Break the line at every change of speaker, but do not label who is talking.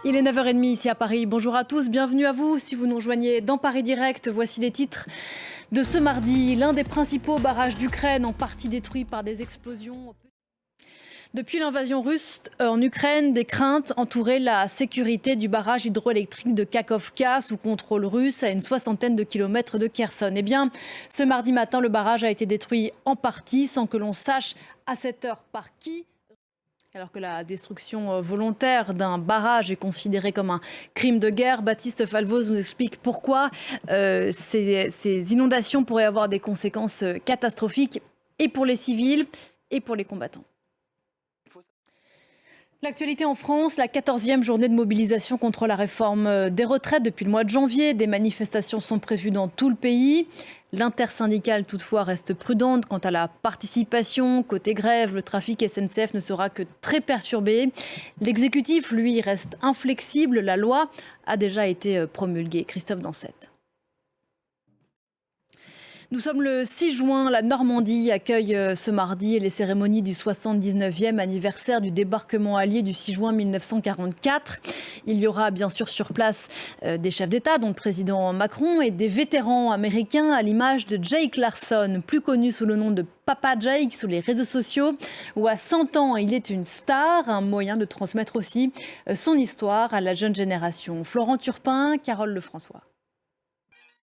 Il est 9h30 ici à Paris. Bonjour à tous, bienvenue à vous. Si vous nous rejoignez dans Paris Direct, voici les titres de ce mardi. L'un des principaux barrages d'Ukraine en partie détruit par des explosions. Depuis l'invasion russe en Ukraine, des craintes entouraient la sécurité du barrage hydroélectrique de Kakhovka sous contrôle russe à une 60aine de kilomètres de Kherson. Eh bien, ce mardi matin, le barrage a été détruit en partie sans que l'on sache à cette heure par qui. Alors que la destruction volontaire d'un barrage est considérée comme un crime de guerre, Baptiste Falvoz nous explique pourquoi ces inondations pourraient avoir des conséquences catastrophiques et pour les civils et pour les combattants. L'actualité en France, la 14e journée de mobilisation contre la réforme des retraites depuis le mois de janvier. Des manifestations sont prévues dans tout le pays. L'intersyndicale, toutefois, reste prudente quant à la participation. Côté grève, le trafic SNCF ne sera que très perturbé. L'exécutif, lui, reste inflexible. La loi a déjà été promulguée. Christophe Dansette. Nous sommes le 6 juin, la Normandie accueille ce mardi les cérémonies du 79e anniversaire du débarquement allié du 6 juin 1944. Il y aura bien sûr sur place des chefs d'État, dont le président Macron, et des vétérans américains à l'image de Jake Larson, plus connu sous le nom de Papa Jake sur les réseaux sociaux, où à 100 ans il est une star, un moyen de transmettre aussi son histoire à la jeune génération. Florent Turpin, Carole Lefrançois.